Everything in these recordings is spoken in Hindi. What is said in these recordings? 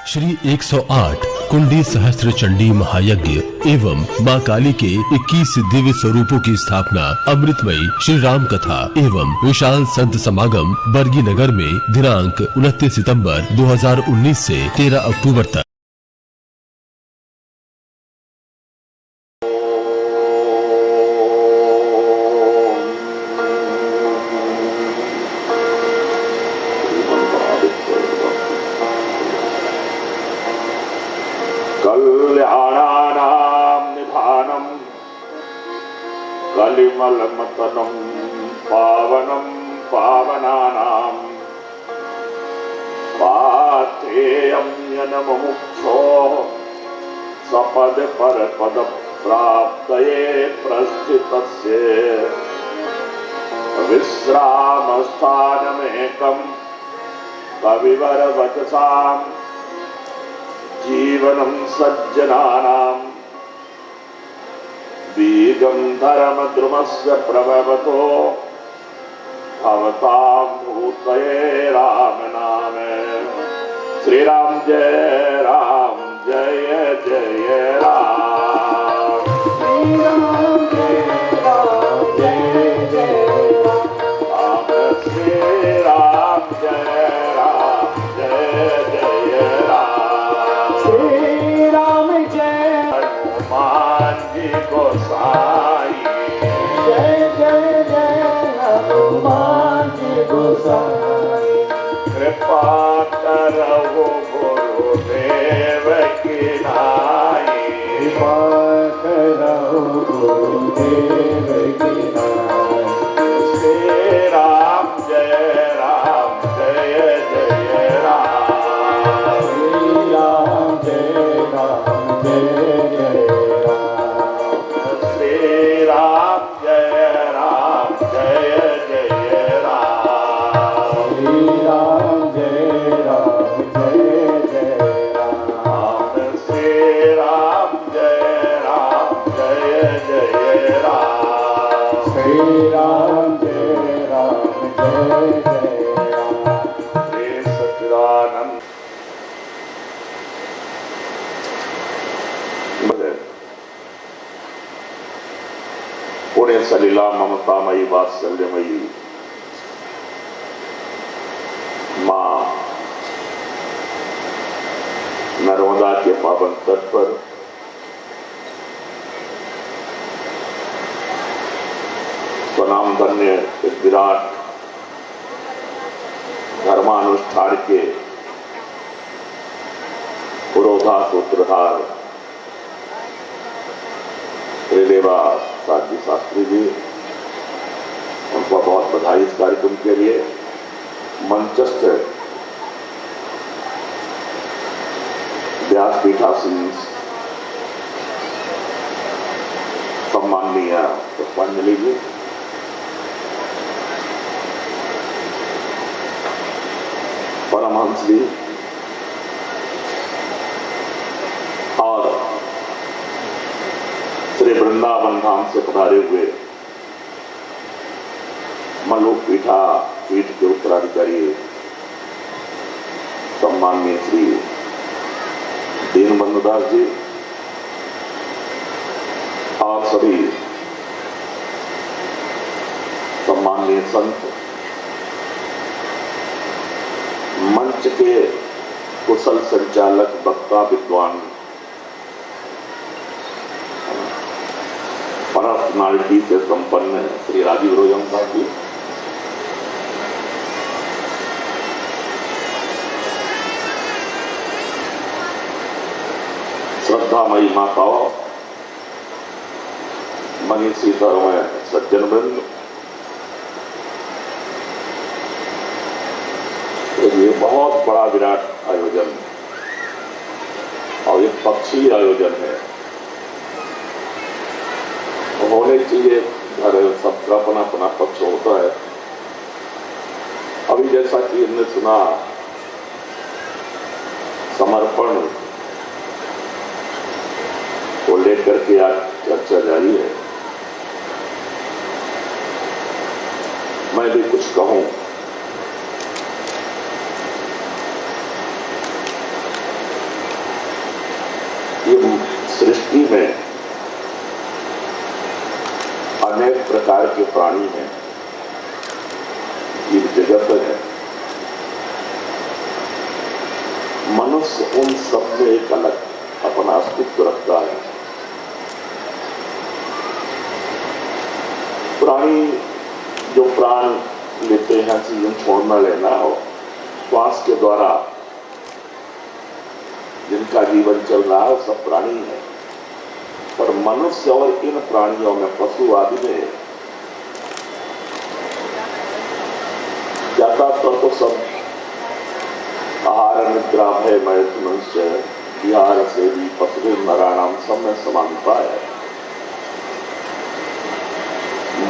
श्री 108 कुंडी सहस्त्र चंडी महायज्ञ एवं मां काली के 21 दिव्य स्वरूपों की स्थापना, अमृतमयी श्री राम कथा एवं विशाल संत समागम बरगी नगर में दिनांक 29 सितंबर 2019 से 13 अक्टूबर तक। कल्याणानां निधानं कलिमलमतनं पावनं पावनानां पाथेयं यनमुमुक्षो सपद परपद प्राप्तये प्रस्थितस्य विश्रामस्थानमेकं कविवरवचसां जीवनं सज्जनानां बीजं धर्मद्रुमस्य प्रभवतो भवतां भूतये राम नाम। श्री राम जय जय जय राम। श्री राम जय जय राम। श्री राम जय जय राम। हनुमान जी गोसाई जय जय जय हनुमान जी गोसाई। कृपा करहु गुरुदेव की नाई। कृपा करहु गुरुदेव की नाई। श्री राम जय जय राम। श्री राम जय जय श्री राम जय जय राम। श्री राम जय जय राम। श्री राम जय जय राम। श्री राम जय जय राम। श्री सच्चिदानंद पुण्य सलीला ममतामयी वात्सल्यमयी मां नर्मदा के पावन तट पर स्वनाम धन्य एक विराट धर्मानुष्ठान के पुरोधा सूत्रधार त्रिदेवा साध्वी शास्त्री जी, उनको बहुत बधाई इस कार्यक्रम के लिए। मंचस्थ व्यासपीठासीन सम्माननीय पुष्पांजलि जी, परमहंस जी और श्री वृंदावन धाम से पधारे हुए मल्लुक पीठा पीठ के उत्तराधिकारी सम्माननीय श्री दीनबंधु दास जी और सभी सम्माननीय संत, मंच के कुशल संचालक वक्ता विद्वान, पर्सनालिटी से संपन्न श्री राजीव रोजम साहब जी, श्रद्धामयी माताओं, मनीषी धर्म सज्जन वृंद, ये बहुत बड़ा विराट आयोजन और एक पक्षीय आयोजन है, होने चाहिए। हर सबका अपना अपना पक्ष होता है। अभी जैसा कि हमने सुना, समर्पण को लेकर के आज चर्चा जारी है। मैं भी कुछ कहूं। ये सृष्टि में अनेक प्रकार के प्राणी हैं, जीव जगत है। मनुष्य उन सब में एक अलग अपना अस्तित्व रखता है। प्राणी जो प्राण लेते हैं, जीवन छोड़ना लेना और श्वास के द्वारा जिनका जीवन चल रहा है, वो सब प्राणी है। पर मनुष्य और इन प्राणियों में, पशु आदि में ज्यादातर तो सब आहार निद्रा भय मनुष्य विहार से भी पशु नराणाम सब में समानता है।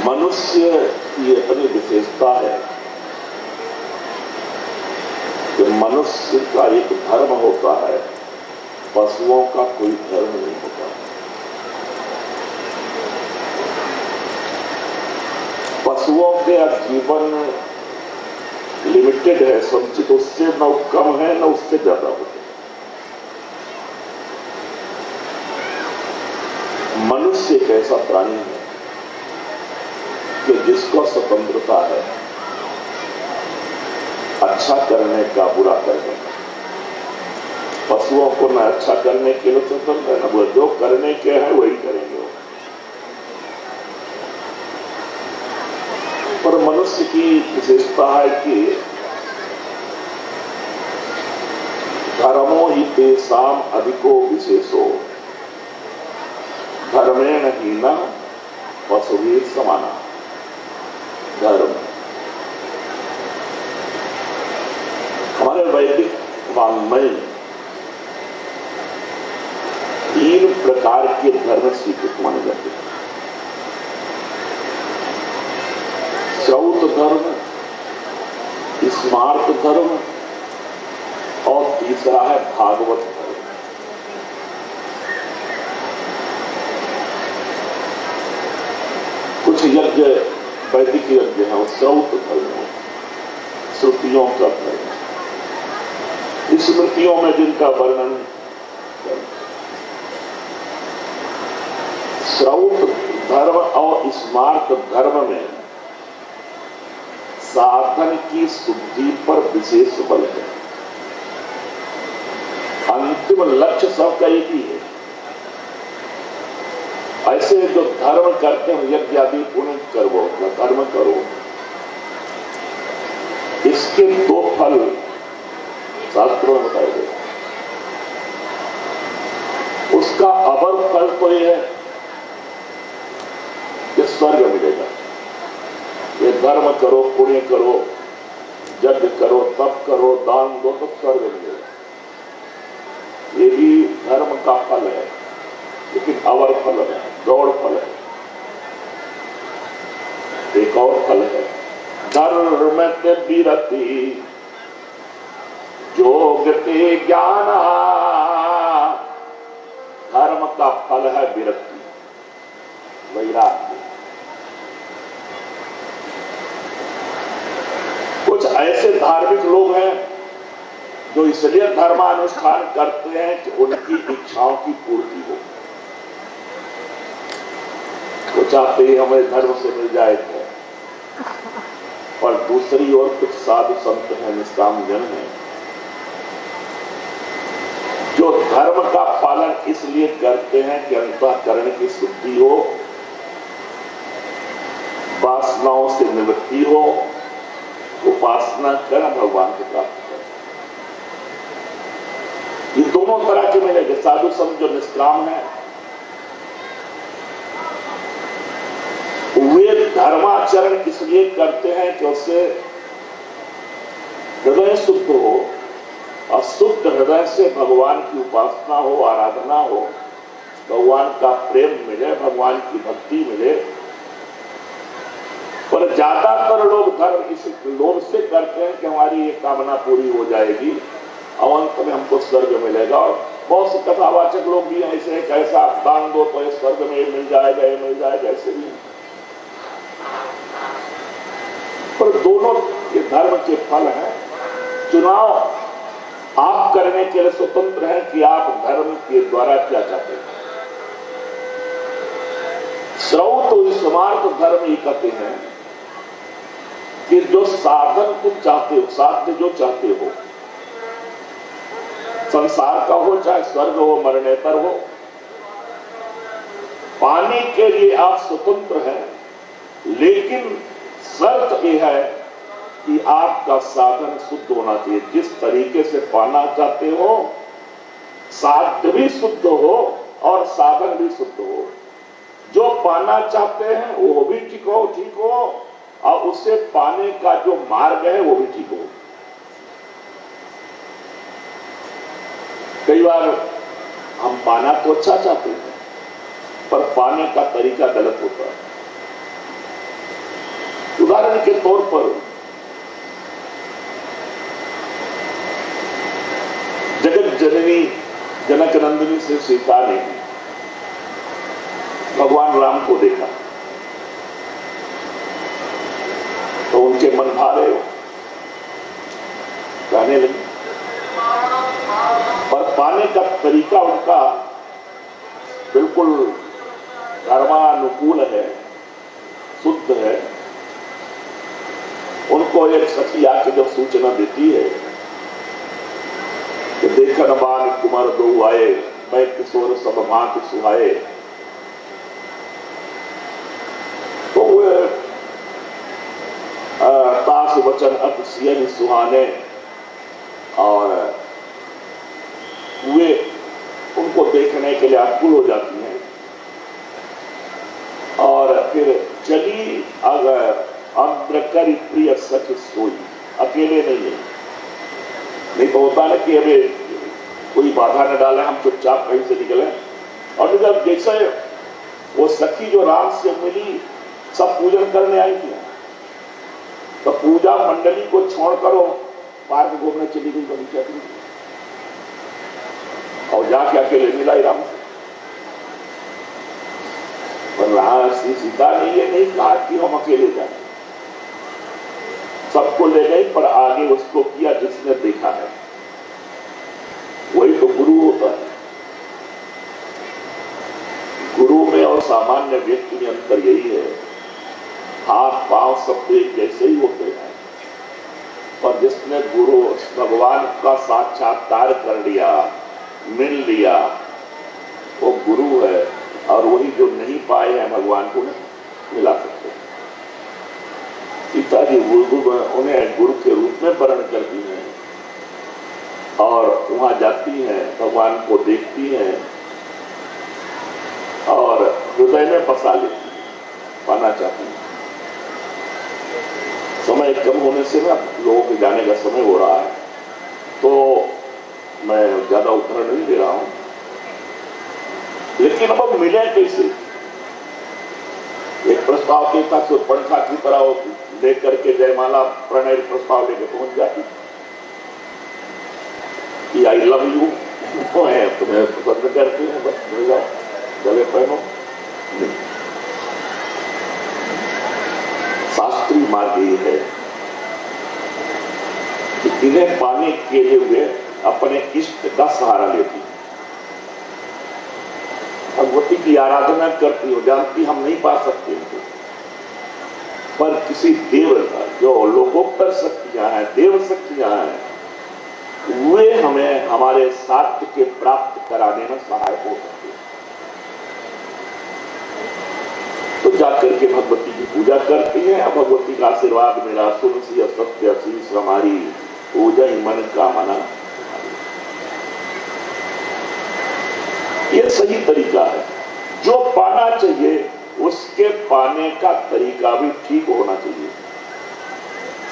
मनुष्य की अपनी विशेषता है कि मनुष्य का एक धर्म होता है, पशुओं का कोई धर्म नहीं होता। पशुओं के जीवन लिमिटेड है, संचित, उससे न कम है न उससे ज्यादा होता है। मनुष्य एक ऐसा प्राणी है कि जिसको स्वतंत्रता है अच्छा करने का, बुरा करने का। पशुओं को न अच्छा करने के लिए स्वतंत्र है, न बुरा। जो करने के हैं वही करेंगे। पर मनुष्य की विशेषता है कि धर्मो ही तेषाम अधिको विशेषो धर्मेण हीना पशुवीर समाना। धर्म हमारे वैदिक वाङ्मय में 3 प्रकार के धर्म स्वीकृत माने जाते हैं। श्रौत धर्म, स्मार्त धर्म और तीसरा है भागवत धर्म। कुछ यज्ञ, वैदिक यज्ञ है, श्रौत धर्म है, श्रुतियों का धर्म, स्मृतियों में जिनका वर्णन। श्रौत धर्म और स्मार्त धर्म में साधन की शुद्धि पर विशेष बल है। अंतिम लक्ष्य सबका एक ही है। ऐसे जो धर्म करते हैं, यज्ञ आदि पुण्य करो, धर्म करो, इसके 2 फल शास्त्रों में बताए गए। उसका अवर फल तो यह है कि स्वर्ग मिलेगा। ये धर्म करो, पुण्य करो, यज्ञ करो, तप करो, दान दो, तो स्वर्ग मिलेगा। ये भी धर्म का फल है, लेकिन अवर फल है, दौड़ फल है। एक और फल है धर्म ते विरति योग ते ज्ञान। धर्म का फल है विरक्ति, वैराग्य। कुछ ऐसे धार्मिक लोग हैं जो इसलिए धर्मानुष्ठान करते हैं कि उनकी इच्छाओं की पूर्ति हो। वो चाहते ही हमें धर्म से मिल जाए थे। पर दूसरी ओर कुछ साधु संत हैं, निष्काम जन हैं, जो धर्म का पालन इसलिए करते हैं कि अंतःकरण की शुद्धि हो, वासनाओं से निवृत्ति हो, उपासना कर भगवान को प्राप्त कर। ये दोनों तरह के मिलेंगे। साधु संत जो निष्काम है, वे धर्माचरण इसलिए करते हैं कि उससे हृदय शुद्ध हो, और शुद्ध हृदय से भगवान की उपासना हो, आराधना हो, भगवान का प्रेम मिले, भगवान की भक्ति मिले। पर ज्यादातर लोग धर्म इस लोभ से करते हैं कि हमारी ये कामना पूरी हो जाएगी, अंत में हमको स्वर्ग मिलेगा। और बहुत से कथावाचक लोग भी ऐसे हैं, कैसा दान दो तो इस स्वर्ग में मिल जाएगा, ये मिल जाएगा, ऐसे भी। पर दोनों ये धर्म के फल हैं। चुनाव आप करने के लिए स्वतंत्र हैं कि आप धर्म के द्वारा क्या चाहते हैं। श्रौत स्मार्थ धर्म ये कहते हैं कि जो साधन तुम चाहते हो, साध्य जो चाहते हो, संसार का हो चाहे स्वर्ग हो, मरणेतर हो, पाने के लिए आप स्वतंत्र हैं, लेकिन शर्त यह है कि आपका साधन शुद्ध होना चाहिए। जिस तरीके से पाना चाहते हो, साध्य भी शुद्ध हो और साधन भी शुद्ध हो। जो पाना चाहते हैं वो भी ठीक हो और उसे पाने का जो मार्ग है वो भी ठीक हो। कई बार हम पाना तो अच्छा चाहते हैं पर पाने का तरीका गलत होता है। उदाहरण के तौर पर जगत जननी जनक नंदिनी से सीता ने भगवान राम को देखा तो उनके मन भारे कहने लगे, और पाने का तरीका उनका बिल्कुल धर्मानुकूल है, शुद्ध है। उनको एक सखी आके जब सूचना देती है कि देखन बान कुमार दो आए, मैं किशोर सब भांति सुहाए, तो वे तास वचन अति सियन सुहाने, और वे उनको देखने के लिए आकुल हो जाती हैं। और फिर चली अगर अम्रकरी प्रिय सखी सोई, अकेले नहीं तो होता है कि हमें कोई बाधा न डाले, हम चुपचाप कहीं से निकले। और जब जैसे वो सखी जो राम से मिली, सब पूजन करने आई थी, तो पूजा मंडली को छोड़कर वो पार्क घूमने चली गई, बगीचा की, और जाके अकेले मिलाई राम से। पर सीता ने ये नहीं कहा कि हम अकेले जाए, सबको ले गए, पर आगे उसको किया जिसने देखा है। वही तो गुरु होता है। गुरु में और सामान्य व्यक्ति में अंतर यही है, हाथ पांव सब एक जैसे ही होते हैं, पर जिसने गुरु भगवान का साक्षात्कार कर लिया, मिल लिया, वो गुरु है। और वही जो नहीं पाए हैं भगवान को नहीं मिला सकते। सीता जी उन्हें गुरु के रूप में वर्ण करती हैं और वहां जाती हैं, भगवान को देखती हैं और हृदय में बसा लेती हैं, पाना चाहती हैं। समय कम होने से ना लोगों के जाने का समय हो रहा है, तो मैं ज्यादा उदाहरण नहीं दे रहा हूं। लेकिन अब मिले कैसे? एक प्रस्ताव के साथ पंखा की तरह लेकर के जयमाला प्रणय प्रस्ताव लेकर पहुंच जाती कि आई लव यू, तुम्हें पसंद करती हूँ, बस मिल जाओ, गले पहनो। शास्त्रीय मार्ग ये है कि इन्हें पाने के लिए वे अपने इष्ट का सहारा लेती, भगवती की आराधना करती हो, जानती हम नहीं पा सकते हैं, पर किसी देव का जो लोकोत्तर शक्तियां हैं, देव शक्तियां हैं, वे हमें हमारे साध्य के प्राप्त कराने में सहायक हो सकते हैं। तो जाकर के भगवती की पूजा करती हैं, अब भगवती का आशीर्वाद मिला, तुलसी सत्य शीश हमारी, पूजा ही मन का मना। ये सही तरीका है। जो पाना चाहिए उसके पाने का तरीका भी ठीक होना चाहिए,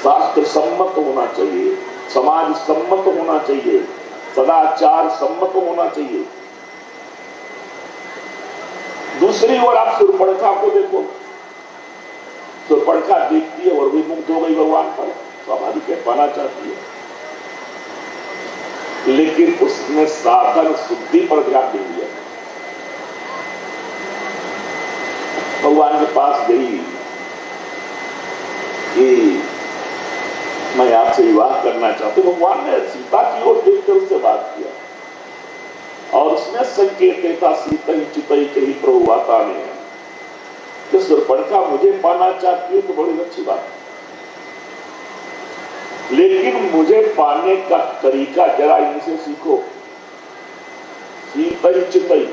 शास्त्र सम्मत होना चाहिए, समाज सम्मत होना चाहिए, सदाचार सम्मत होना चाहिए। दूसरी ओर आप सुरपड़खा को देखो, सुरपड़खा देखती है और भी मुक्त हो गई भगवान पर, स्वाभाविक है, पाना चाहती है, लेकिन उसने साधन शुद्धि पर ध्यान दे दिया। भगवान के पास गई कि मैं आपसे से विवाह करना चाहते। भगवान ने सीता की ओर देखकर उससे बात किया और उसने संकेत देता सीता ही चितई के ही प्रभु आता में कि शूर्पणखा मुझे पाना चाहती हो तो बड़ी अच्छी बात है, लेकिन मुझे पाने का तरीका जरा इनसे सीखो। सीता ही चितई,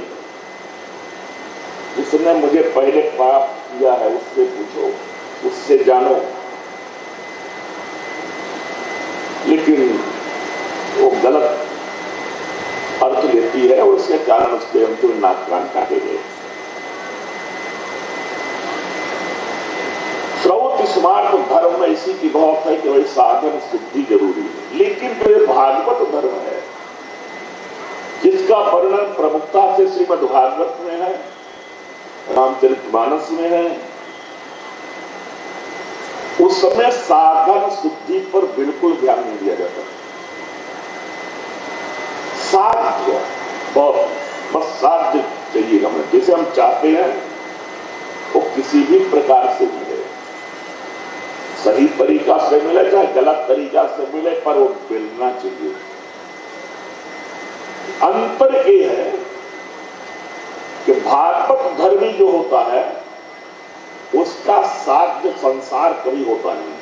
जिसने मुझे पहले पाप किया है उससे पूछो, उससे जानो। लेकिन वो गलत अर्थ लेती है और उसके कारण उसके अंतिम नाक कान काटे गए। श्रौत स्मार्ट धर्म में इसी की बहुत है कि वही साधन शुद्धि जरूरी है, लेकिन जो ये भागवत धर्म है जिसका वर्णन प्रमुखता से श्रीमद् भागवत में है, रामचरितमानस में है, उस समय साधन शुद्धि पर बिल्कुल ध्यान नहीं दिया जाता। साध्य बहुत, बस साध्य चाहिए हमें, जैसे हम चाहते हैं वो किसी भी प्रकार से मिले, सही तरीका से मिले चाहे गलत तरीका से मिले, पर वो मिलना चाहिए। अंतर ये है कि भागवत धर्मी जो होता है उसका साध्य संसार कभी होता नहीं,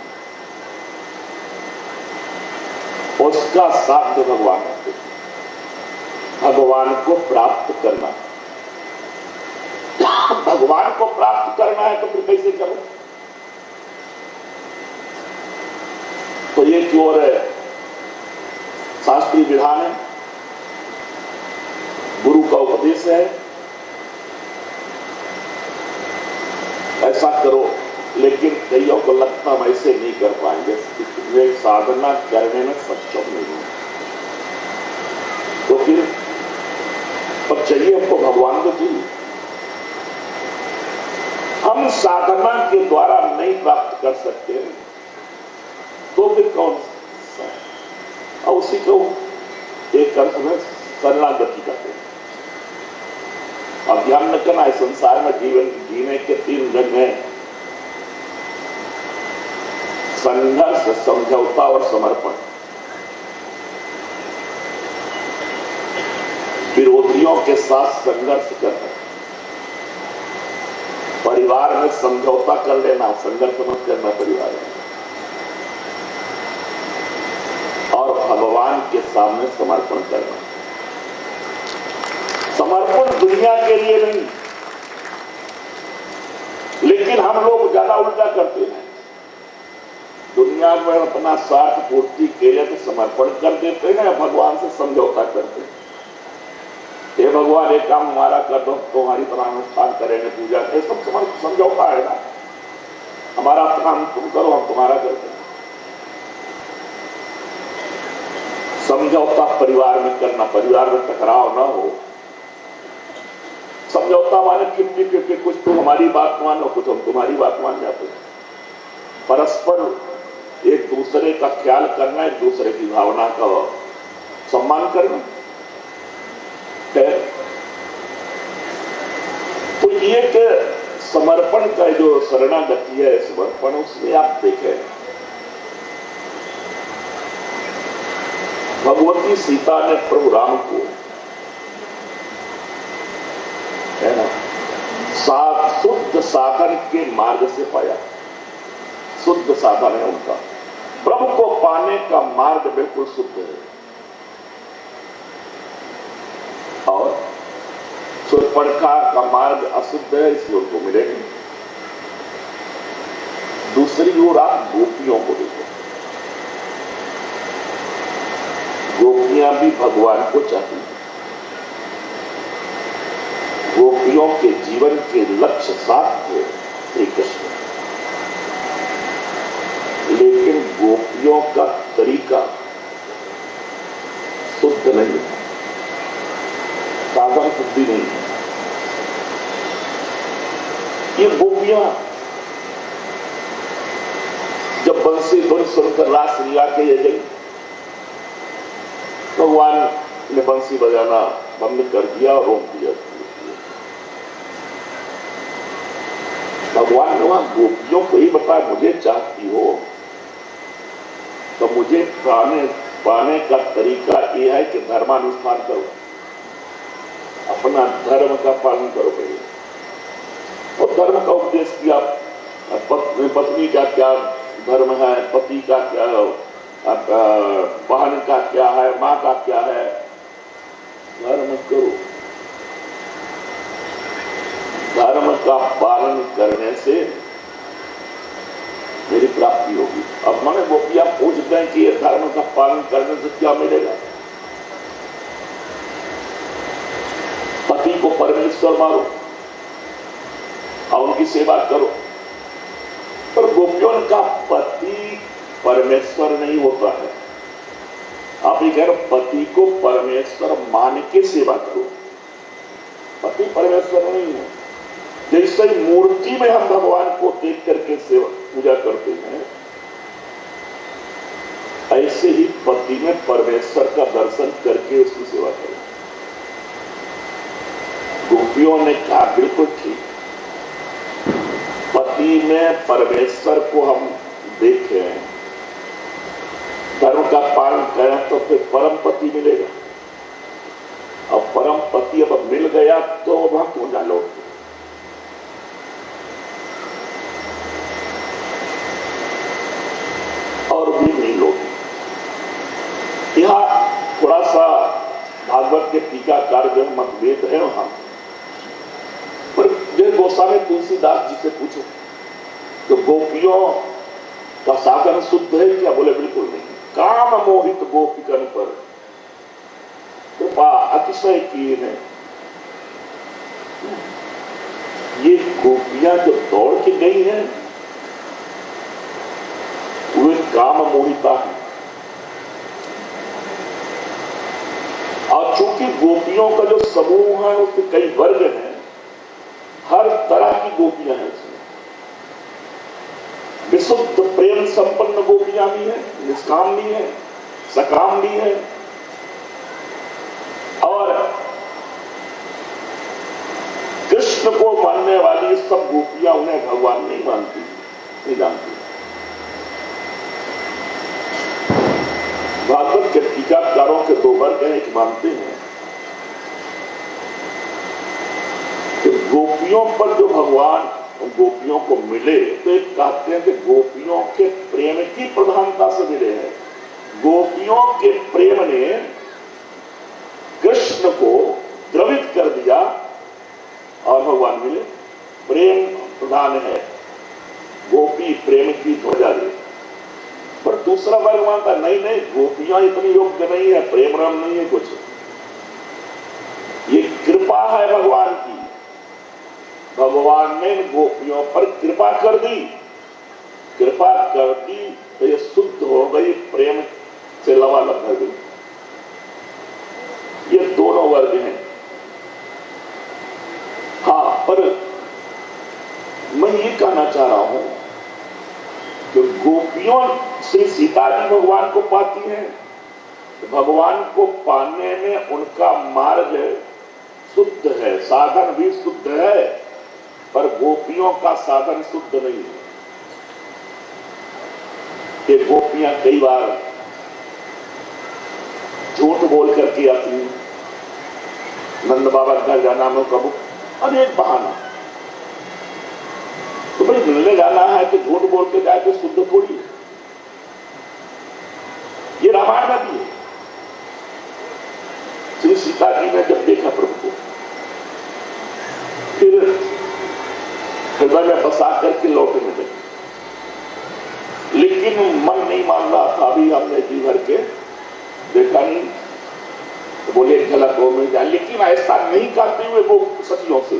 उसका साध्य भगवान है। भगवान को प्राप्त करना, भगवान को प्राप्त करना है तो फिर कैसे करो? तो ये की ओर शास्त्रीय विधान है, गुरु का उपदेश है, ऐसा करो। लेकिन कईयों को लगता हम ऐसे नहीं कर पाएंगे, वे साधना करने में सक्षम नहीं है, तो फिर पर चाहिए हमको भगवान को चाहिए। हम साधना के द्वारा नहीं प्राप्त कर सकते तो फिर कौन सा, और उसी को एक अर्थ में शरणागति करते हैं। अब ध्यान रखना है, संसार में जीवन जीने के 3 रंग हैं, संघर्ष, समझौता और समर्पण। विरोधियों के साथ संघर्ष करना, परिवार में समझौता कर लेना, संघर्ष मत करना परिवार में, और भगवान के सामने समर्पण करना। समर्पण दुनिया के लिए नहीं, लेकिन हम लोग ज्यादा उल्टा करते हैं। दुनिया में अपना स्वार्थ पूर्ति के लिए तो समर्पण कर देते हैं, भगवान से समझौता करते हैं। हे भगवान एक काम हमारा कर दो, तुम्हारी तरह अनुष्ठान करेंगे, पूजा करें, सब समझौता है ना। हमारा काम तुम करो, हम तुम्हारा करते हैं। समझौता परिवार में करना, परिवार में टकराव ना हो। समझौता माने 50-50, कुछ तुम हमारी बात मानो, कुछ हम तुम्हारी बात मान जाते हैं। परस्पर एक दूसरे का ख्याल करना, एक दूसरे की भावना का सम्मान करना है। तो ये कि समर्पण का जो शरणागति है, समर्पण, उसमें आप देखें भगवती सीता ने प्रभु राम को, है ना, शुद्ध साधन के मार्ग से पाया। शुद्ध साधन है उनका, प्रभु को पाने का मार्ग बिल्कुल शुद्ध है। और शूर्पणखा का मार्ग अशुद्ध है, इसलिए उनको मिलेगी। दूसरी ओर आप गोपियों को देखो, गोपियां भी भगवान को चाहती हैं। गोपियों के जीवन के लक्ष्य साथ थे श्री कृष्ण, लेकिन गोपियों का तरीका शुद्ध नहीं है, साधन शुद्धि नहीं है। ये गोपियां जब बंसी धुन सुनकर रास लीला के लिए गई, भगवान ने बंसी बजाना बंद कर दिया और रोक दिया। भगवान ने वहां गोपियों को ही बताया, मुझे चाहती हो तो मुझे पाने का तरीका यह है कि धर्मानुष्ठान करो, अपना धर्म का पालन करो पहले। और धर्म का उपदेश किया, पत्नी का क्या धर्म है, पति का क्या, बहन का क्या है, मां का क्या है, धर्म करो। धर्म का पालन करने से मेरी प्राप्ति होगी। अब मैंने गोपियां पूछते हैं कि ये धर्म का पालन करने से क्या मिलेगा? पति को परमेश्वर मानो और उनकी सेवा करो। पर गोपियों का पति परमेश्वर नहीं होता है। आप ही कह रहे पति को परमेश्वर मान के सेवा करो। पति परमेश्वर नहीं है। जैसे मूर्ति में हम भगवान को देख करके सेवा पूजा करते हैं, ऐसे ही पति में परमेश्वर का दर्शन करके उसकी सेवा करो। गोपियों ने कहा बिल्कुल ठीक, पति में परमेश्वर को हम देखें, धर्म का पालन करें तो फिर परम पति मिलेगा। अब परम पति अब मिल गया तो हम क्यों ना लौट। और भी नहीं लौटे। यहां थोड़ा सा भागवत के टीकाकार जो मतभेद है वहां पर जय गोस्वामी तुलसीदास जी से पूछो तो गोपियों का साधन शुद्ध है क्या? बोले बिल्कुल नहीं। काम मोहित गोपिकन पर कृपा अतिशय किए ने। ये गोपियां जो दौड़ के गई हैं वे काम मोहिता है। और चूंकि गोपियों का जो समूह है उसके कई वर्ग हैं, हर तरह की गोपियां हैं इसमें। विशुद्ध प्रेम संपन्न गोपियां भी हैं, निष्काम भी हैं, सकाम भी हैं, और कृष्ण को मानने वाली सब गोपियां उन्हें भगवान नहीं मानती, नहीं जानती। भागवत के टीकाकारों के दो वर्ग हैं। एक मानते हैं कि गोपियों पर जो भगवान गोपियों को मिले तो एक कहते हैं कि गोपियों के प्रेम की प्रधानता से मिले हैं। गोपियों के प्रेम ने कृष्ण को द्रवित कर दिया और भगवान मिले। प्रेम प्रधान है, गोपी प्रेम की ध्वजा दे। पर दूसरा वर्ग मानता नहीं नहीं, गोपियां इतनी योग्य नहीं है, प्रेम राम नहीं है कुछ, ये कृपा है भगवान की। भगवान ने गोपियों पर कृपा कर दी, कृपा कर दी तो ये शुद्ध हो गई, प्रेम से लबालब कर गई। ये दोनों वर्ग हैं। हाँ, पर मैं ये कहना चाह रहा हूं कि गोपियों श्री सीता जी भगवान को पाती हैं, भगवान को पाने में उनका मार्ग शुद्ध है, साधन भी शुद्ध है, पर गोपियों का साधन शुद्ध नहीं है। ये गोपियां कई बार झूठ बोल करके आती हैं, नंद बाबा घर जाना में कबू अनेक बहाना। तो भाई मिलने जाना है तो झूठ बोल के जाए तो शुद्ध थोड़ी है। ये रामायण नदी है। श्री सीता जी ने जब देखा प्रभु को, फिर हृदय में बसा करके लौटने लगे, लेकिन मन नहीं मान रहा था। अभी हमने जी भर के देखा नहीं, तो बोले एक झलक हो मिल जाए, लेकिन ऐसा नहीं करते हुए वो सखियों से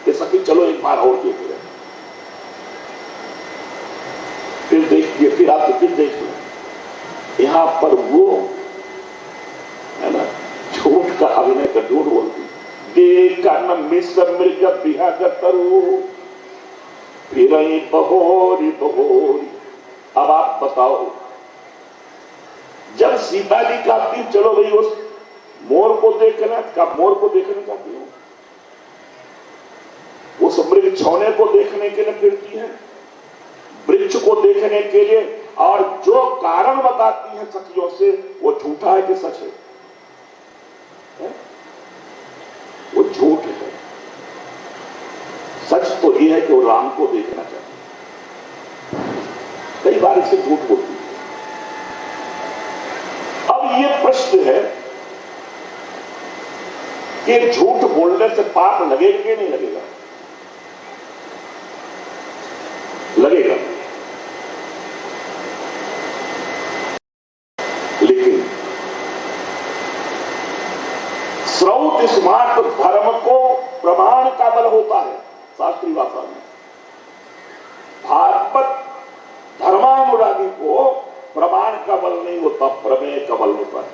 कि सखी चलो एक बार और देख ले, फिर देखिए, फिर आप फिर देख लो। यहां पर वो है ना, झूठ का अभिनय कर, झूठ बोलती देखा न मिश्र मृग बिहाग तरु फिर बहोरी बहोरी। अब आप बताओ, जब सीता जी कहती चलो भाई उस मोर को देखना, का मोर को देखना चाहती हूं, उस मृग छौने को देखने के लिए फिरती है, वृक्ष को देखने के लिए और जो कारण बताती हैं सखियों से वो झूठा है कि सच है? वो झूठ है। सच तो ये है कि वो राम को देखना चाहती है, कई बार इससे झूठ बोलती है। अब ये प्रश्न है कि झूठ बोलने से पाप लगेगा कि नहीं लगेगा? लगेगा। लेकिन श्रौत स्मार्त धर्म को प्रमाण का बल होता है शास्त्रीय भाषा में। भागवत धर्मानुरागी को प्रमाण का बल नहीं होता, प्रमेय का बल होता है।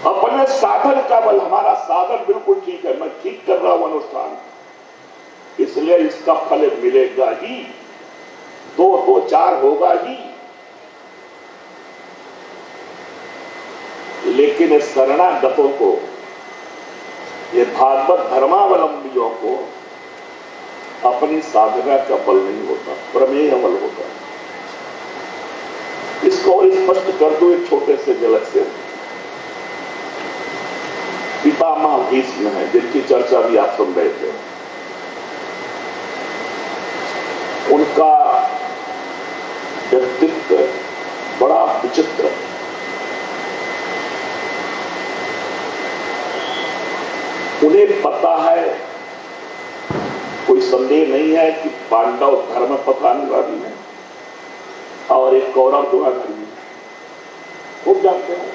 अपने साधन का बल, हमारा साधन बिल्कुल ठीक है, मैं ठीक कर रहा हूं अनुष्ठान, इसलिए इसका फल मिलेगा ही, 2 2 4 होगा ही। लेकिन शरणागतों को, ये भागवत धर्मावलंबियों को अपनी साधना का बल नहीं होता, प्रमेय बल होता है। इसको और स्पष्ट कर दो एक छोटे से झलक से। पितामह भीष्म है, जिनकी चर्चा भी आप सुन रहे थे। उनका व्यक्तित्व बड़ा विचित्र है। उन्हें पता है, कोई संदेह नहीं है कि पांडव धर्म पथानुरागी है और एक कौरव दुराचारी है, खूब जानते हैं।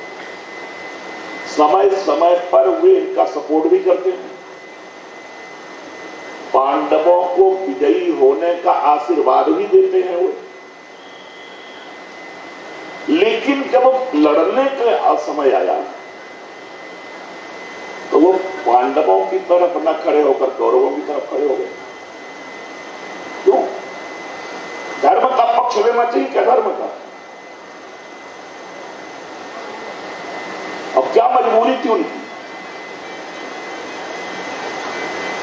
समय समय पर वे इनका सपोर्ट भी करते हैं, पांडवों को विजयी होने का आशीर्वाद भी देते हैं वो। लेकिन जब लड़ने का समय आया तो वो पांडवों की तरफ न खड़े होकर कौरवों की तरफ खड़े हो गए। क्यों? धर्म का पक्ष लेना चाहिए क्या? धर्म का। अब क्या मजबूरी थी उनकी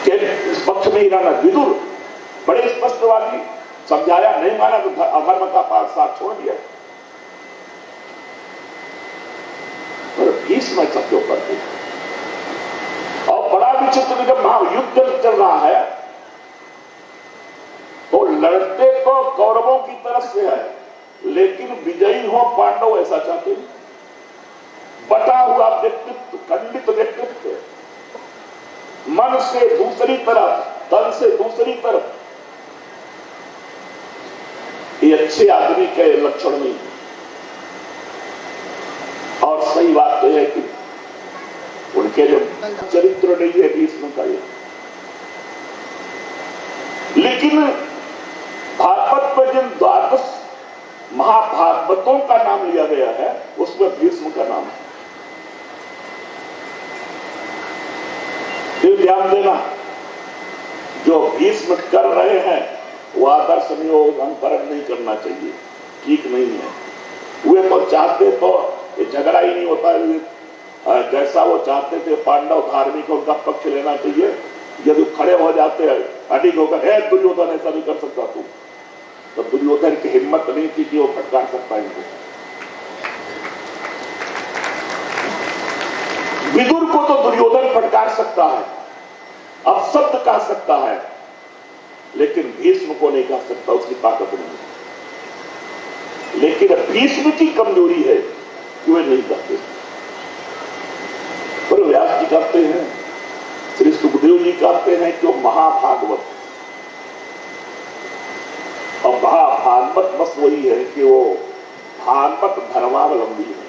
कि इस पक्ष में ही रहना? विदुर बड़े स्पष्टवादी, समझाया, नहीं माना तो अधर्म का पास साथ छोड़ दिया। पर भीष्म ऐसा क्यों करते? और बड़ा विचित्र, जब महायुद्ध चल रहा है तो लड़ते तो कौरवों की तरफ से है, लेकिन विजयी हो पांडव, ऐसा चाहते हैं। बटा हुआ व्यक्तित्व, खंडित व्यक्तित्व, मन से दूसरी तरफ, तन से दूसरी तरफ, ये अच्छे आदमी के लक्षण नहीं। और सही बात तो है कि उनके जो चरित्र नहीं है भीष्म का ये। लेकिन भागवत में जिन 12 महाभागवतों का नाम लिया गया है, उसमें भीष्म का नाम है। फिर ध्यान देना, जो भीष्म कर रहे हैं वो आदर्श योग अनुकरण नहीं करना चाहिए, ठीक नहीं है। वे तो चाहते तो ये झगड़ा ही नहीं होता है। जैसा वो चाहते थे पांडव धार्मिक, उनका पक्ष लेना चाहिए। यदि खड़े हो जाते हैं अडिग होकर, है दुर्योधन ऐसा नहीं कर सकता तू, तो दुर्योधन की हिम्मत नहीं थी कि वो फटकार सकता है इनको। विदुर को तो दुर्योधन फटकार सकता है, अपशब्द कह सकता है, लेकिन भीष्म को नहीं कह सकता, उसकी ताकत नहीं। लेकिन भीष्म की कमजोरी है कि वे नहीं कहते। पर व्यास जी कहते हैं, श्री सुखदेव जी कहते हैं कि वो महाभागवत, और महाभागवत बस वही है कि वो भागवत धर्मावलंबी है।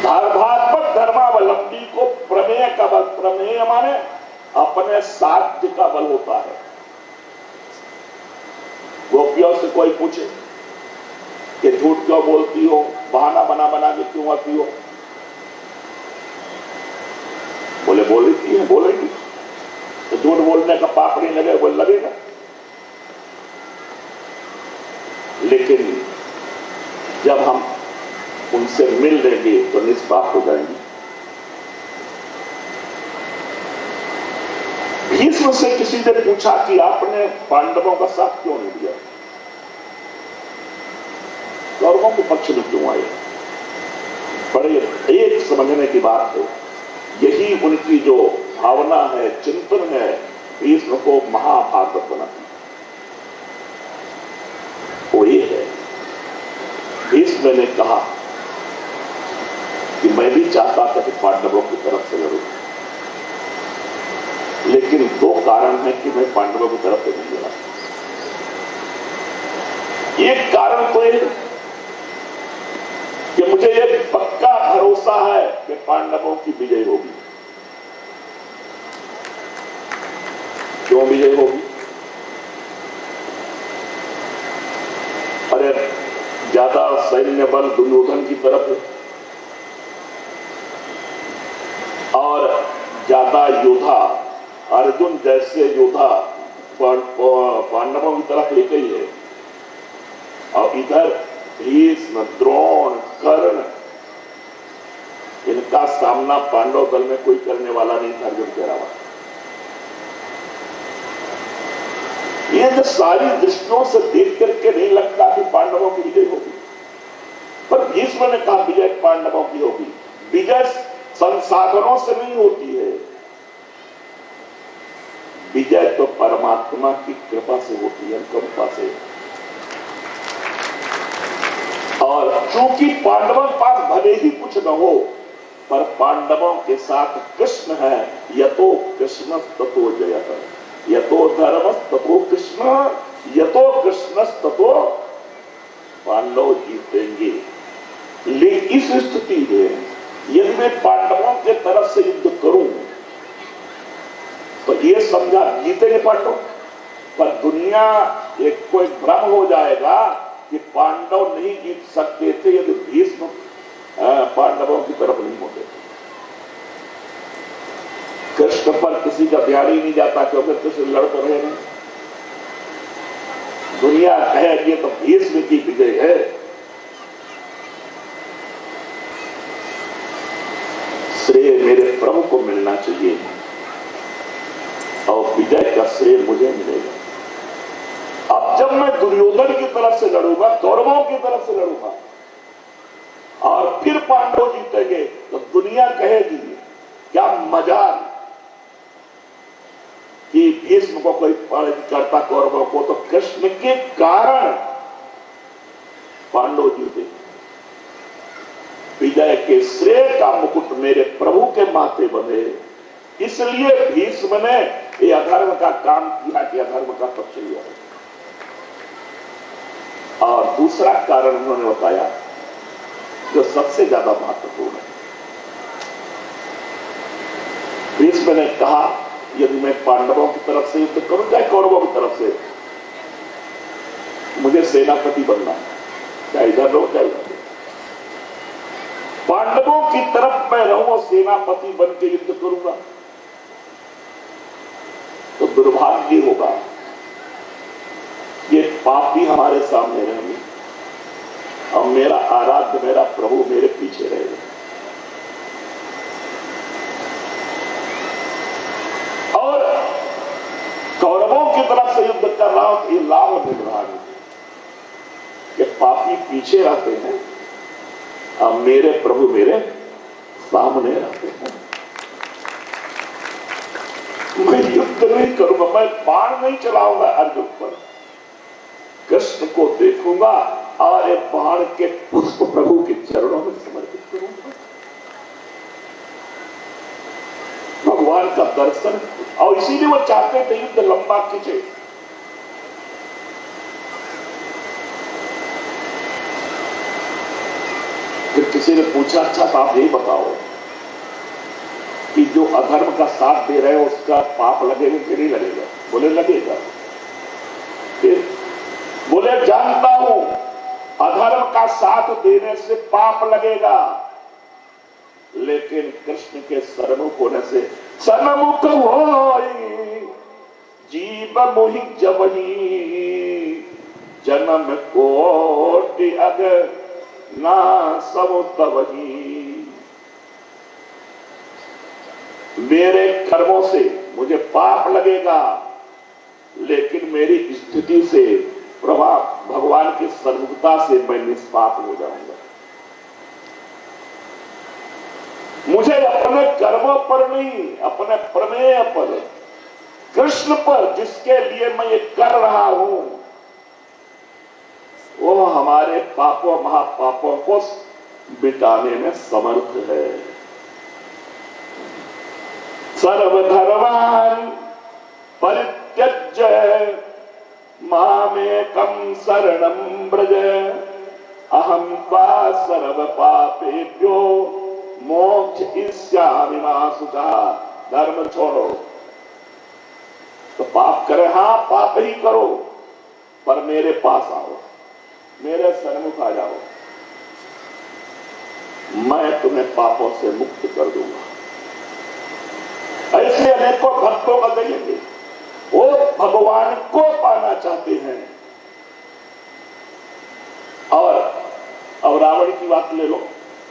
भागवत धर्मावलंबी को प्रमेय का बल, प्रमेय माने अपने साध्य का बल होता है। गोपियों से कोई पूछे कि झूठ क्यों बोलती हो, बहाना बना बना के क्यों आती हो, बोले बोलती है, बोलेगी तो झूठ बोलने का पाप नहीं लगे, बोल लगेगा। लेकिन जब हम उनसे मिल लेंगे तो निष्पाप हो जाएंगे। भीष्म से किसी ने पूछा कि आपने पांडवों का साथ क्यों नहीं दिया, कौरवों के पक्ष में क्यों आए? बड़े एक समझने की बात है, यही उनकी जो भावना है, चिंतन है, भीष्म को महाभारत बनाती। वो ये है, भीष्म ने कहा कि मैं भी चाहता था कि पांडवों की तरफ से लड़ूं, लेकिन दो कारण है कि मैं पांडवों की तरफ से नहीं लड़ा। एक कारण तो ये कि मुझे एक पक्का भरोसा है कि पांडवों की विजय होगी। क्यों विजय होगी? अरे ज्यादा सैन्य बल दुर्योधन की तरफ है और ज्यादा योद्धा अर्जुन जैसे योद्धा पांडवों की तरफ लेके ही है, और इधर भीष्म, द्रोण, कर्ण, इनका सामना पांडव दल में कोई करने वाला नहीं था अर्जुन के अलावा। ये जो सारी दृष्टियों से देख करके नहीं लगता कि पांडवों की विजय होगी, पर भीष्म ने कहा विजय पांडवों की होगी। विजय संसाधनों से नहीं होती है, विजय तो परमात्मा की कृपा से होती है, कृपा से। और चूंकि पांडवों के पास भले ही कुछ न हो, पर पांडवों के साथ कृष्ण है, यतो कृष्ण ततो जयः, यतो धर्म ततो कृष्ण, यतो कृष्ण ततो पांडव जीतेंगे। लेकिन इस स्थिति में यदि मैं पांडवों के तरफ से युद्ध करूं तो ये समझा जीतेंगे पांडव, पर दुनिया एक कोई भ्रम हो जाएगा कि पांडव नहीं जीत सकते थे यदि भीष्म पांडवों की तरफ नहीं होते। कृष्ण पर किसी का ध्यान ही नहीं जाता क्योंकि कृष्ण लड़ तो रहे नहीं। दुनिया कहेगी तो भीष्म की विजय है। श्रेय मेरे प्रभु को मिलना चाहिए और विजय का श्रेय मुझे मिलेगा। अब जब मैं दुर्योधन की तरफ से लड़ूंगा, कौरवों की तरफ से लड़ूंगा और फिर पांडव जीतेंगे तो दुनिया कहेगी क्या मजाक कि भीष्म को कोई पराजित करता कौरवों को, तो कृष्ण के कारण पांडव जीते। विजय के श्रेय का मुकुट मेरे प्रभु के माथे बंधे, इसलिए भीष्म ने ये अधर्म का काम किया कि अधर्म का पक्ष लिया। और दूसरा कारण उन्होंने बताया जो सबसे ज्यादा महत्वपूर्ण है। भीष्म ने कहा यदि मैं पांडवों की तरफ से युद्ध करूं चाहे कौरवों की तरफ से, मुझे सेनापति बनना, चाहे इधर रहो चाहे उधर। पांडवों की तरफ मैं रहूं और सेनापति बन के युद्ध करूंगा तो दुर्भाग्य होगा, ये पापी हमारे सामने रहेंगे और मेरा आराध्य, मेरा प्रभु मेरे पीछे रहेगा। और कौरवों की तरफ से युद्ध कर रहा हूं, ये लाभ मिल रहा है कि पापी पीछे रहते हैं और मेरे प्रभु मेरे सामने रहते हैं। मैं युद्ध नहीं करूंगा, मैं बाण नहीं चलाऊंगा अर्जुन पर, कृष्ण को देखूंगा और ये बाण के पुष्प प्रभु के चरणों में समर्पित करूंगा। भगवान का दर्शन, और इसीलिए वो चाहते थे युद्ध लंबा खींचे। फिर किसी ने पूछा अच्छा तो आप यही बताओ कि जो अधर्म का साथ दे रहे हो उसका पाप लगेगा कि नहीं लगेगा? बोले लगेगा। फिर बोले जानता हूं अधर्म का साथ देने से पाप लगेगा, लेकिन कृष्ण के सन्मुख होने से सन्मुख होई जीव मोहि जबही, जन्म कोटि अगर ना सब तबही। मेरे कर्मों से मुझे पाप लगेगा, लेकिन मेरी स्थिति से, प्रभाव भगवान की सन्मुखता से मैं निष्पाप हो जाऊंगा। मुझे अपने कर्मों पर नहीं, अपने प्रमेय पर, कृष्ण पर, जिसके लिए मैं ये कर रहा हूं, वो हमारे पापों महापापों को मिटाने में समर्थ है। सर्वधर्मान् परित्यज्य मामेकं शरणं व्रज अहं त्वा सर्वपापेभ्यो मोक्षयिष्यामि मा शुचः। धर्म छोड़ो तो पाप करे, हाँ पाप ही करो, पर मेरे पास आओ, मेरे सन्मुख आ जाओ, मैं तुम्हें पापों से मुक्त कर दूंगा। ऐसे अनेकों भक्तों का देखेंगे, वो भगवान को पाना चाहते हैं। और अब रावण की बात ले लो,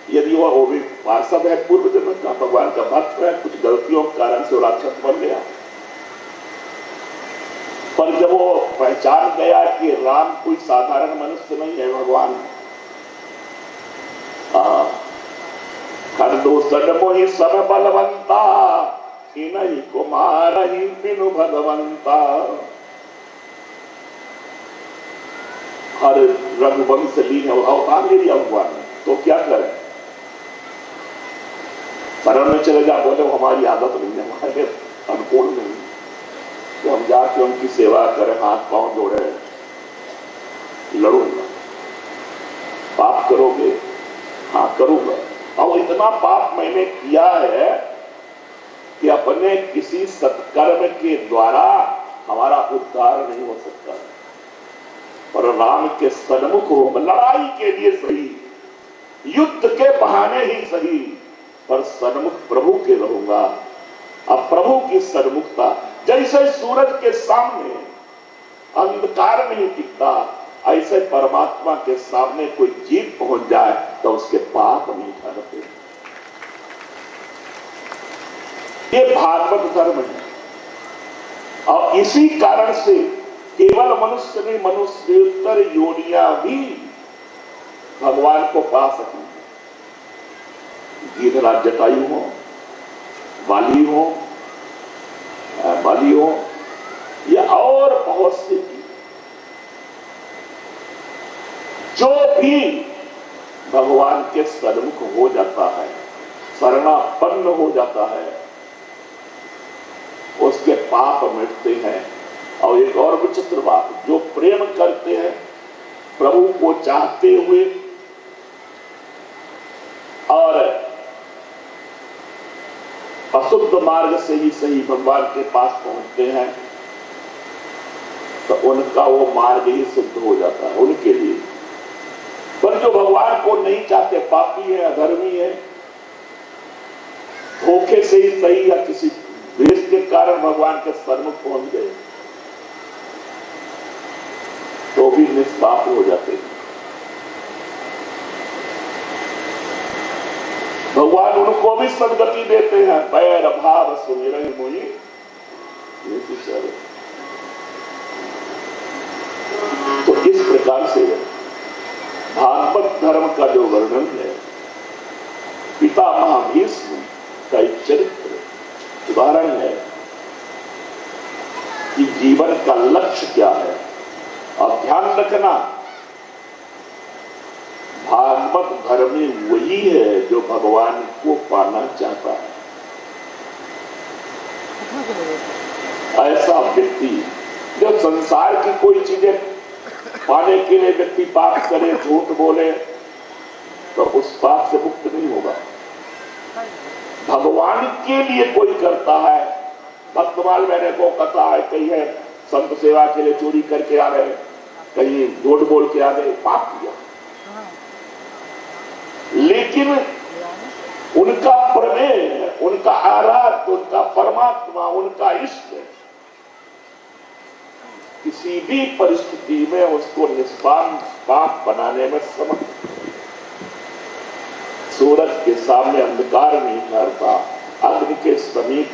यदि वो भी पार्षद है पूर्व जन्म का, भगवान का भक्त है, कुछ गलतियों के कारण से वो राक्षस बन गया, पर जब वो पहचान गया कि राम कोई साधारण मनुष्य नहीं है, भगवान खंडो सडमोहि सब बलवंता इन्हीं को मारहि बिनु भगवंता। हर रघुवंश लीन अवतार ले लिया भगवान ने, तो क्या करें, शरण में चले जा, बोले हमारी आदत नहीं है, हमारे अनुकूल नहीं, तो हम जाके उनकी सेवा करें, हाथ पांव जोड़े, लड़ूंगा। पाप करोगे? हाँ करूंगा। और इतना पाप मैंने किया है कि अपने किसी सत्कर्म के द्वारा हमारा उद्धार नहीं हो सकता, पर राम के सन्मुख हो, लड़ाई के लिए सही, युद्ध के बहाने ही सही, पर सन्मुख प्रभु के रहूंगा। अब प्रभु की सन्मुखता, जैसे सूरज के सामने अंधकार नहीं टिकता, ऐसे परमात्मा के सामने कोई जीव पहुंच जाए तो उसके पाप नहीं ठहरते। ये भागवत धर्म है। और इसी कारण से केवल मनुष्य नहीं, मनुष्योत्तर योनियां भी भगवान को पा सकेंगे। गीधराज जटायु हो, बाली हो या और बहुत से, जो भी भगवान के सन्मुख हो जाता है, शरणापन्न हो जाता है, उसके पाप मिटते हैं। और एक और विचित्र बात, जो प्रेम करते हैं प्रभु को चाहते हुए और अशुद्ध मार्ग से ही सही भगवान के पास पहुंचते हैं, तो उनका वो मार्ग ही सिद्ध हो जाता है उनके लिए। पर जो भगवान को नहीं चाहते, पापी है, अधर्मी है, धोखे से ही सही या किसी द्वेष के कारण भगवान के सन्मुख पहुंच गए, तो भी निष्पाप हो जाते हैं। भगवान उनको भी सदगति देते हैं। बैर भाव सुमिरहि मुनि निशिचर। तो इस प्रकार से भागवत धर्म का जो वर्णन है, पितामह भीष्म का एक चरित्र उदाहरण है कि जीवन का लक्ष्य क्या है। और ध्यान रखना, भागवत धर्मी वही है जो भगवान को पाना चाहता है। ऐसा व्यक्ति जो संसार की कोई चीजें पाने के लिए व्यक्ति पाप करे, झूठ बोले, तो उस पाप से मुक्त नहीं होगा। भगवान के लिए कोई करता है, भक्तमाल मैंने को कथा है, कही है संत सेवा के लिए चोरी करके आ गए, कहीं झूठ बोल के आ गए, पाप किया। लेकिन उनका प्रमेय, उनका आराध्य, उनका परमात्मा, उनका इष्ट किसी भी परिस्थिति में उसको निष्पाप पाप बनाने में समर्थ। सूरज के सामने अंधकार नहीं ठहरता, अग्नि के समीप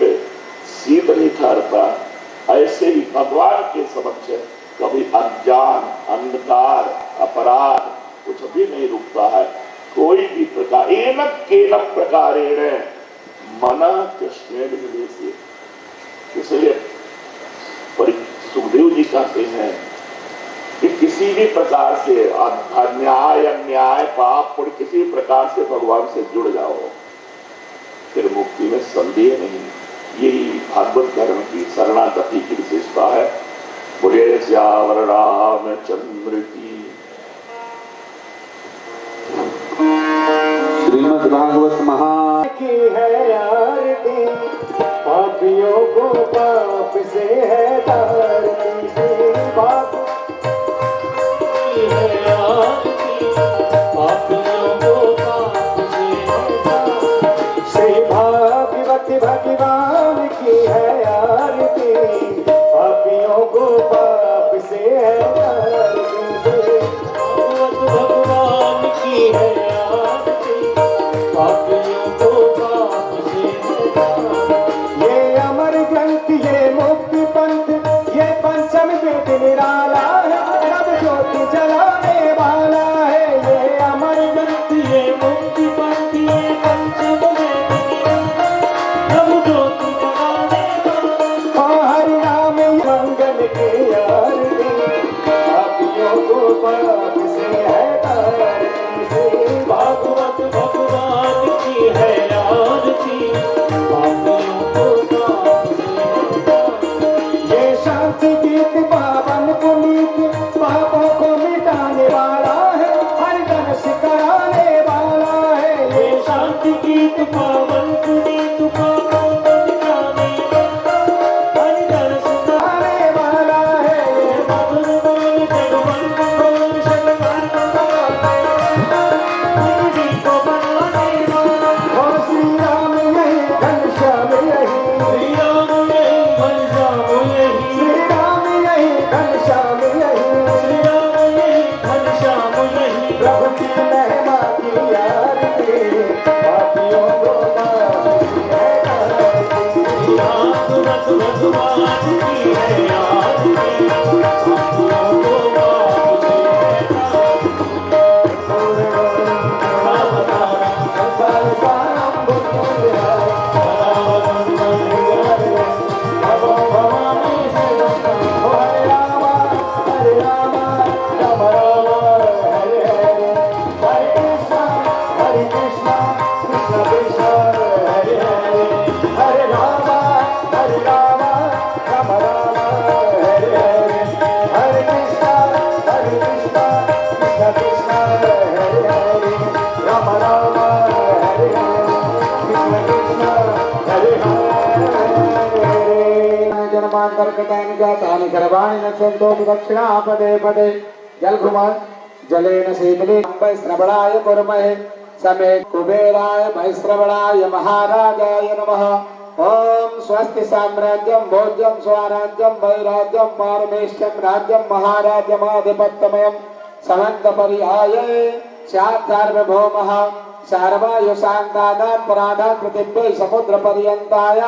शीत नहीं ठहरता, ऐसे ही भगवान के समक्ष कभी अज्ञान, अंधकार, अपराध कुछ भी नहीं रुकता है। कोई भी प्रकार एन केन प्रकारेण मन कृष्णेन विदेशी, इसलिए सुखदेव जी कहते हैं कि किसी भी प्रकार से अन्याय, अन्याय, पाप पुण्य किसी प्रकार से भगवान से जुड़ जाओ, फिर मुक्ति में संदेह नहीं। यही भागवत धर्म की शरणागति की विशेषता है। बोले श्यावर रामचंद्र की। श्रीमद् भागवत महा की है आरती, पापियों को पाप से है तारती, पाप की है आरती, पापियों को पाप से है तारती। श्री भागवत भगवान की है आरती, पापियों को पाप से है तारती। भागवत भगवान की है आरती, पापियों को पाप से है तारती। ये अमर ग्रंथ, ये मुक्ति पंथ, ये पंचम वेद निराला है, नव ज्योति जलाने वाला है। ये अमर ग्रंथ, ये मुक्ति पंथ, ये पंचम वेद निराला, नव ज्योति जलाने वाला। हरि नाम मंगल की आरती, पापियों को पाप से है तारती। भागवत भगवान की है आरती, पापियों को पाप से है तारती। ये शांति गीत पावन पुनीत, पापों को मिटाने वाला है, हर दर्श कराने वाला है। ये शांति गीत पावन पुनीत, पापों को मिटाने वाला, हर दर्श कराने वाला है। ये मधुर बोल जगवंत बोल शतवंत को बनाने वाला। और श्री राम यही घनश्याम यही, श्री राम यही घनश्याम यही, श्री राम यही घनश्याम यही, श्री राम यही घनश्याम यही। प्रभु की महिमा की आरती, पापियों को पाप से है तारती। भागवत भगवान की है आरती, पापियों को पाप से है तारती। जन्मांतर्गतानि गर्भाणि नक्षन्तो दक्षिणा पदे पदे जलघुमः जलेन शीतले श्रवणाय कुर्महे समे कुबेराय महिश्रवणाय महाराजाय नमः। ओम स्वस्ति साम्राज्यं भोज्यं स्वराज्यं वैराज्यं पारमेष्ठ्यं राज्यं महाराज्यमाधिपत्यमयं समन्तपरिहाये स्यात् सार्वभौमः सार्वायु शान्तानां पुराणां पृथिव्यै समुद्रपर्यन्ताय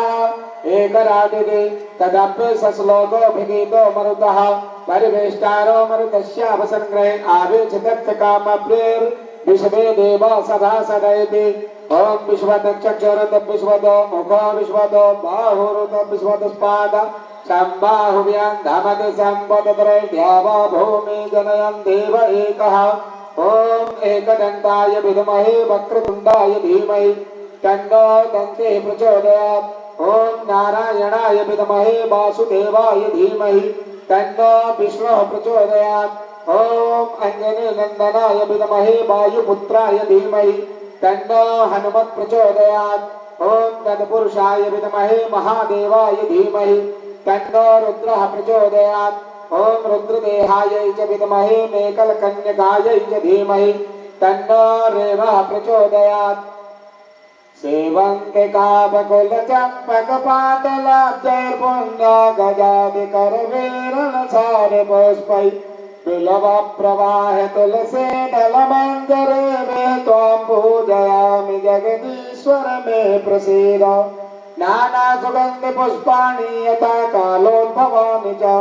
एकराटिरे तदप्ये सश्लोको भिगीतो मरुतः परिवेष्टारो मरुतस्यावसङ्ग्रहे आवेचितस्य कामप्रेर् विश्वे देवा सदा सदैति। ओम विश्वदक्षक्षरत विश्वदो मुखो विश्वदो बाहुरुत विश्वदस्पाद सम्बाहुव्यां धमति सम्पदत्रे द्यावा भूमि जनयन् देव एकः। ओम एकदन्ताय विद्महे वक्रतुण्डाय धीमहि तन्नो दन्तिः प्रचोदयात्। ओम नारायणाय विद्महे वासुदेवाय धीमहि तन्नो विष्णुः प्रचोदयात्। ओम अंजनी नंदनाय विद्महे वायुपुत्राय धीमहि तन्नो हनुमत् प्रचोदयात्। ओम तत्पुरुषाय विद्महे महादेवाय धीमहि तन्नो रुद्रः प्रचोदयात्। ओम रुद्रदेहायै च विद्महे मेकलकन्यकायै च धीमहि तन्नो रेवः प्रचोदयात्। सेवन्ते कापकुलचम्पकपाटलाब्जैर्पुण्यगजादिकरवीरणसारपुष्पै बिल्वप्रवाह तुलसी दलमञ्जरे मे त्वां पूजयामि जगदीश्वर मे प्रसीद। नाना सुगंधि पुष्पाणि यथा कालोद्भवानि च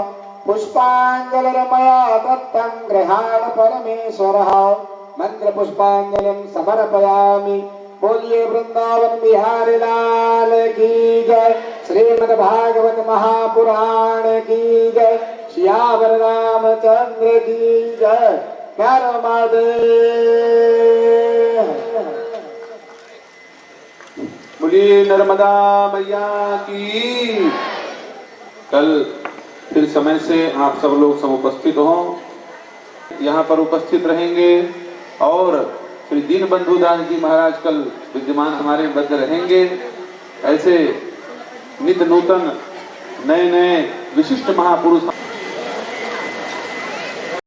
पुष्पाञ्जलिर्मया दत्तं गृहाण परमेश्वरः मंत्र पुष्पांजलिं समर्पयामि। बोलिए वृंदावन बिहारी लाल की जय। श्रीमद् भागवत महापुराण की जय। सियावर रामचंद्र की जय। प्यारो महादेव। बोलिए नर्मदा मैया की। कल फिर समय से आप सब लोग समुपस्थित हों, यहाँ पर उपस्थित रहेंगे और श्री दीनबंधु दास जी महाराज कल विद्यमान हमारे मध्य रहेंगे। ऐसे नित्य नूतन नए नए विशिष्ट महापुरुष